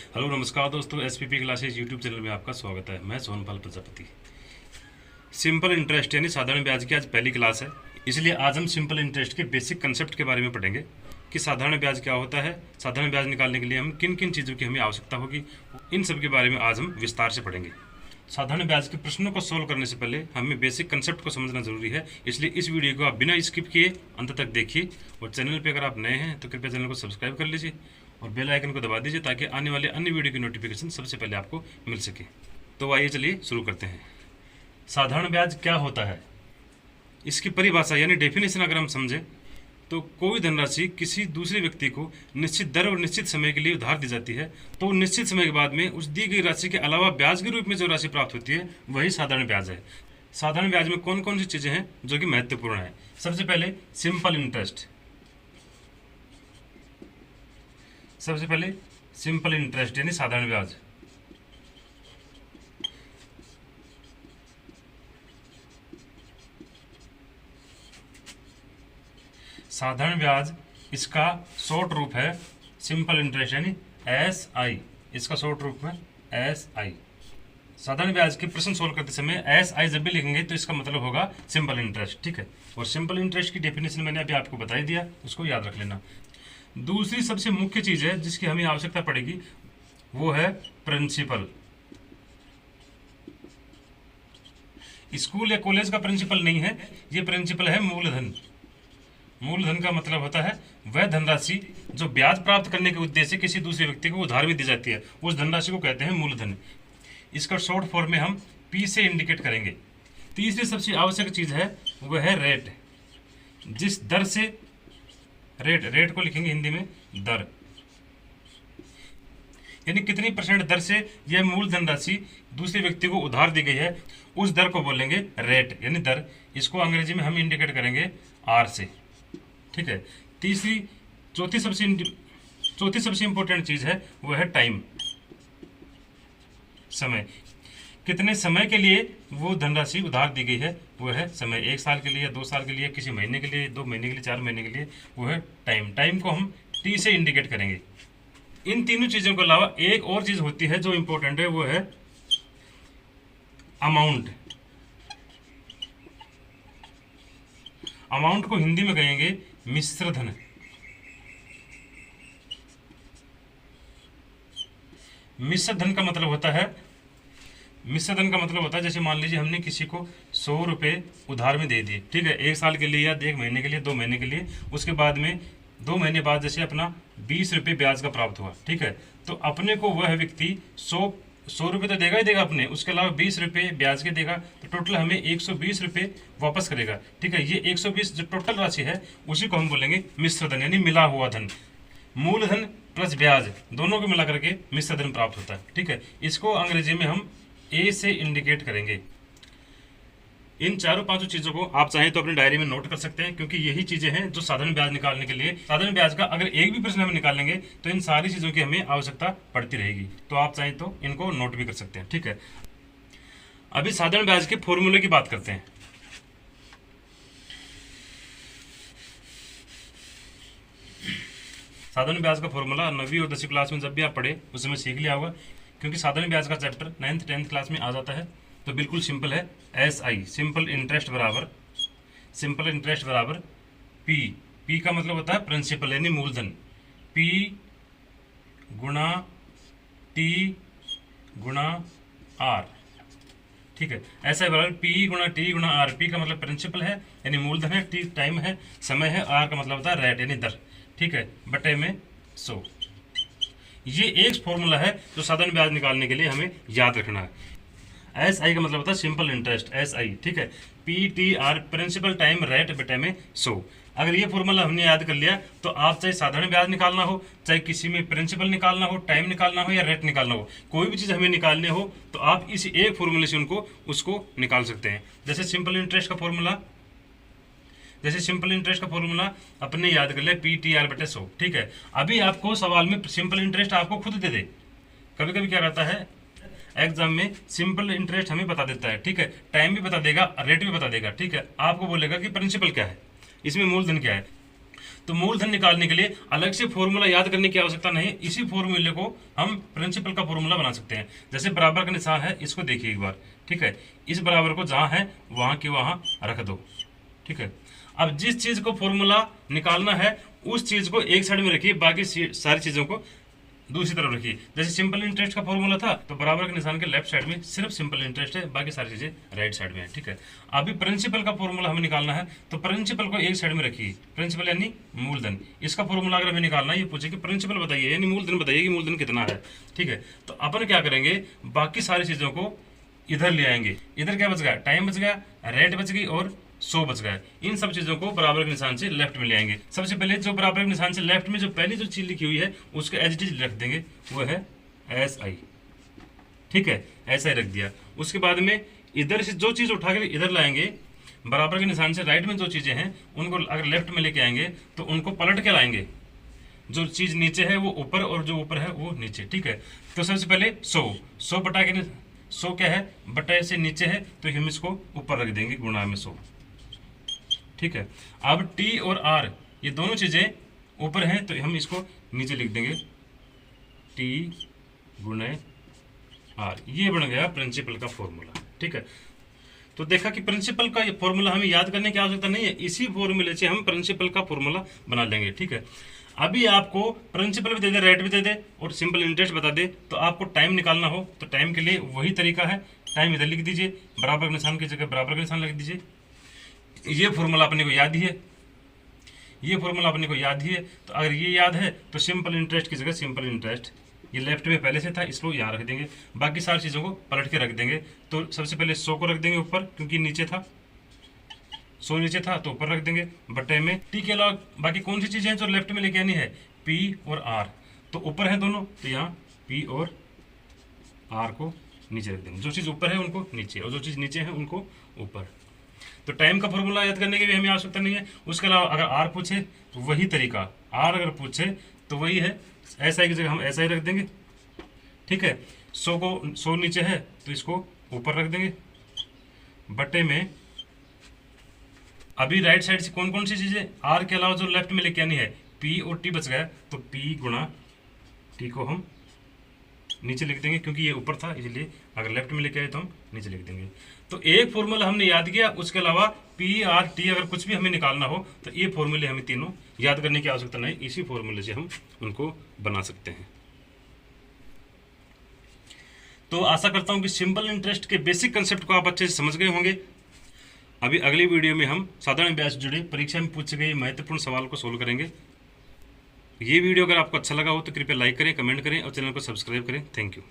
Hello नमस्कार दोस्तों, SPP classes YouTube channel में आपका स्वागत है। मैं सोनपाल प्रजापति। सिंपल इंटरेस्ट यानी साधारण ब्याज की आज पहली क्लास है, इसलिए आज हम सिंपल इंटरेस्ट के बेसिक कंसेप्ट के बारे में पढ़ेंगे कि साधारण ब्याज क्या होता है, साधारण ब्याज निकालने के लिए हम किन किन चीज़ों की हमें आवश्यकता होगी, इन सब के बारे में आज हम विस्तार से पढ़ेंगे। साधारण ब्याज के प्रश्नों को सोल्व करने से पहले हमें बेसिक कंसेप्ट को समझना जरूरी है, इसलिए इस वीडियो को आप बिना स्किप किए अंत तक देखिए। और चैनल पे अगर आप नए हैं तो कृपया चैनल को सब्सक्राइब कर लीजिए और बेल आइकन को दबा दीजिए ताकि आने वाले अन्य वीडियो की नोटिफिकेशन सबसे पहले आपको मिल सके। तो आइए चलिए शुरू करते हैं। साधारण ब्याज क्या होता है, इसकी परिभाषा यानी डेफिनेशन अगर हम समझें तो कोई धनराशि किसी दूसरे व्यक्ति को निश्चित दर और निश्चित समय के लिए उधार दी जाती है, तो निश्चित समय के बाद में उस दी गई राशि के अलावा ब्याज के रूप में जो राशि प्राप्त होती है वही साधारण ब्याज है। साधारण ब्याज में कौन कौन सी चीज़ें हैं जो कि महत्वपूर्ण है। सबसे पहले सिंपल इंटरेस्ट, सबसे पहले सिंपल इंटरेस्ट यानी साधारण ब्याज। साधारण ब्याज इसका शॉर्ट रूप है सिंपल इंटरेस्ट यानी SI, इसका शॉर्ट रूप है SI। साधारण ब्याज के प्रश्न सोल्व करते समय SI जब भी लिखेंगे तो इसका मतलब होगा सिंपल इंटरेस्ट, ठीक है। और सिंपल इंटरेस्ट की डेफिनेशन मैंने अभी आपको बता ही दिया, उसको याद रख लेना। दूसरी सबसे मुख्य चीज है जिसकी हमें आवश्यकता पड़ेगी वो है प्रिंसिपल। स्कूल या कॉलेज का प्रिंसिपल नहीं है, ये प्रिंसिपल है मूलधन। मूलधन का मतलब होता है वह धनराशि जो ब्याज प्राप्त करने के उद्देश्य से किसी दूसरे व्यक्ति को उधार में दी जाती है, उस धनराशि को कहते हैं मूलधन। इसका शॉर्ट फॉर्म में हम P से इंडिकेट करेंगे। तीसरी सबसे आवश्यक चीज है वह है रेट। जिस दर से रेट को लिखेंगे हिंदी में दर, यानी कितनी % दर से यह मूल धनराशि दूसरे व्यक्ति को उधार दी गई है, उस दर को बोलेंगे रेट यानी दर। इसको अंग्रेजी में हम इंडिकेट करेंगे R से, ठीक है। चौथी सबसे इंपॉर्टेंट चीज है वह है टाइम, समय। कितने समय के लिए वो धनराशि उधार दी गई है वो है समय। 1 साल के लिए, 2 साल के लिए, किसी महीने के लिए, 2 महीने के लिए, 4 महीने के लिए, वो है टाइम। टाइम को हम T से इंडिकेट करेंगे। इन तीनों चीजों के अलावा एक और चीज होती है जो इंपॉर्टेंट है, वो है अमाउंट। अमाउंट को हिंदी में कहेंगे मिश्र धन। मिश्र धन का मतलब होता है जैसे मान लीजिए हमने किसी को 100 रुपये उधार में दे दिए, ठीक है, 1 साल के लिए या 1 महीने के लिए, 2 महीने के लिए। उसके बाद में 2 महीने बाद जैसे अपना 20 रुपये ब्याज का प्राप्त हुआ, ठीक है, तो अपने को वह व्यक्ति 100 रुपये तो देगा ही देगा अपने, उसके अलावा 20 रुपये ब्याज के देगा, तो टोटल हमें 120 रुपये वापस करेगा, ठीक है। ये 120 जो टोटल राशि है उसी को हम बोलेंगे मिश्र धन यानी मिला हुआ धन। मूलधन प्लस ब्याज दोनों को मिला करके मिश्र धन प्राप्त होता है, ठीक है। इसको अंग्रेजी में हम A से इंडिकेट करेंगे। इन चारों पांचों चीजों को आप चाहें तो अपनी डायरी में नोट कर सकते हैं, क्योंकि यही चीजें हैं जो साधारण ब्याज निकालने के लिए, साधारण ब्याज का अगर एक भी प्रश्न हम निकालेंगे तो इन सारी चीजों की हमें आवश्यकता पड़ती रहेगी। तो आप चाहें तो इनको नोट भी कर सकते हैं, ठीक है। अभी साधारण ब्याज के फॉर्मूले की बात करते हैं। साधारण ब्याज का फॉर्मूला 9वीं और 10वीं क्लास में जब भी आप पढ़े उस समय सीख लिया होगा, क्योंकि साधारण ब्याज का चैप्टर 9th 10th क्लास में आ जाता है। तो बिल्कुल सिंपल है, SI सिंपल इंटरेस्ट बराबर P का मतलब होता है प्रिंसिपल यानी मूलधन, P गुणा T गुणा R, ठीक है। SI बराबर P गुणा T गुणा R। P का मतलब प्रिंसिपल है यानी मूलधन है, T टाइम है, समय है, R का मतलब होता है रेट यानी दर, ठीक है, बटे में 100। ये एक फॉर्मूला है जो साधारण ब्याज निकालने के लिए हमें याद रखना है। SI का मतलब होता है सिंपल इंटरेस्ट, SI, ठीक है। PTR प्रिंसिपल टाइम रेट बटे में 100। अगर ये फॉर्मूला हमने याद कर लिया तो आप चाहे साधारण ब्याज निकालना हो, चाहे किसी में प्रिंसिपल निकालना हो, टाइम निकालना हो या रेट निकालना हो, कोई भी चीज़ हमें निकालने हो तो आप इस एक फॉर्मूले से उसको निकाल सकते हैं। जैसे सिंपल इंटरेस्ट का फॉर्मूला अपने याद कर ले PTR बटे 100, ठीक है। अभी आपको सवाल में सिंपल इंटरेस्ट आपको खुद दे दे, कभी कभी क्या रहता है एग्जाम में सिंपल इंटरेस्ट हमें बता देता है, ठीक है, टाइम भी बता देगा, रेट भी बता देगा, ठीक है। आपको बोलेगा कि प्रिंसिपल क्या है, इसमें मूलधन क्या है, तो मूलधन निकालने के लिए अलग से फॉर्मूला याद करने की आवश्यकता नहीं, इसी फॉर्मूले को हम प्रिंसिपल का फॉर्मूला बना सकते हैं। जैसे बराबर का निशान है, इसको देखिए एक बार, ठीक है। इस बराबर को जहां है वहां की वहां रख दो, ठीक है। अब जिस चीज को फॉर्मूला निकालना है उस चीज को एक साइड में रखिए, बाकी सारी चीजों को दूसरी तरफ रखिए। जैसे सिंपल इंटरेस्ट का फॉर्मूला था तो बराबर के निशान के लेफ्ट साइड में सिर्फ सिंपल इंटरेस्ट है, बाकी सारी चीजें राइट साइड में है, ठीक है। अभी प्रिंसिपल का फॉर्मूला हमें निकालना है, तो प्रिंसिपल को एक साइड में रखिए। प्रिंसिपल यानी मूलधन, इसका फॉर्मूला अगर हमें निकालना है, ये पूछे कि प्रिंसिपल बताइए यानी मूलधन बताइए कि मूलधन कितना है, ठीक है। तो अपन क्या करेंगे, बाकी सारी चीजों को इधर ले आएंगे। इधर क्या बच गया, टाइम बच गया, रेट बच गई और 100 बच गया। इन सब चीजों को बराबर के निशान से लेफ्ट में ले आएंगे। सबसे पहले जो बराबर के निशान से लेफ्ट में जो पहली जो चीज लिखी हुई है उसको एज इट इज रख देंगे, वो है SI, ठीक है। SI रख दिया। उसके बाद में इधर से जो चीज उठा के इधर लाएंगे, बराबर के निशान से राइट में जो चीजें हैं उनको अगर लेफ्ट में लेके आएंगे तो उनको पलट के लाएंगे। जो चीज नीचे है वो ऊपर और जो ऊपर है वो नीचे, ठीक है। तो सबसे पहले 100 बटा के 100 क्या है, बटा से नीचे है तो हम इसको ऊपर रख देंगे गुणा में 100, ठीक है। अब T और R ये दोनों चीजें ऊपर हैं तो हम इसको नीचे लिख देंगे, T गुणे R। ये बन गया प्रिंसिपल का फॉर्मूला, ठीक है। तो देखा कि प्रिंसिपल का ये फॉर्मूला हमें याद करने की आवश्यकता नहीं है, इसी फॉर्मूले से हम प्रिंसिपल का फॉर्मूला बना लेंगे, ठीक है। अभी आपको प्रिंसिपल भी दे दे, रेट भी दे दे और सिंपल इंटरेस्ट बता दे, तो आपको टाइम निकालना हो तो टाइम के लिए वही तरीका है। टाइम इधर लिख दीजिए, बराबर के निशान की जगह बराबर का निशान लिख दीजिए। ये फॉर्मूला अपने को याद ही है, ये फॉर्मूला अपने को याद ही है। तो अगर ये याद है तो सिंपल इंटरेस्ट की जगह सिंपल इंटरेस्ट, ये लेफ्ट में पहले से था इसको यहाँ रख देंगे, बाकी सारी चीज़ों को पलट के रख देंगे। तो सबसे पहले 100 को रख देंगे ऊपर, क्योंकि नीचे था 100 नीचे था तो ऊपर रख देंगे, बटे में T के अलावा बाकी कौन सी चीज़ें हैं जो लेफ्ट में लेके आनी है, P और R। तो ऊपर है दोनों, तो यहाँ P और R को नीचे रख देंगे। जो चीज़ ऊपर है उनको नीचे और जो चीज़ नीचे है उनको ऊपर। तो टाइम का फॉर्मूला याद करने की भी हमें आवश्यकता नहीं है। उसके अलावा अगर R पूछे तो वही तरीका, R अगर पूछे तो वही है, SI की जगह हम SI रख देंगे, ठीक है। 100 नीचे है तो इसको ऊपर रख देंगे, बटे में अभी राइट साइड से कौन कौन सी चीजें R के अलावा जो लेफ्ट में लेके आनी है, P और T बच गया, तो P गुणा T को हम नीचे लिख देंगे, क्योंकि ये ऊपर था इसलिए अगर लेफ्ट में लेके आए तो हम नीचे लिख देंगे। तो एक फॉर्मूला हमने याद किया, उसके अलावा P R T अगर कुछ भी हमें निकालना हो तो ये फॉर्मूले हमें तीनों याद करने की आवश्यकता नहीं, इसी फॉर्मूले से हम उनको बना सकते हैं। तो आशा करता हूं कि सिंपल इंटरेस्ट के बेसिक कंसेप्ट को आप अच्छे से समझ गए होंगे। अभी अगली वीडियो में हम साधारण ब्याज से जुड़े परीक्षा में पूछे गए महत्वपूर्ण सवाल को सोल्व करेंगे। ये वीडियो अगर आपको अच्छा लगा हो तो कृपया लाइक करें, कमेंट करें और चैनल को सब्सक्राइब करें। Thank you.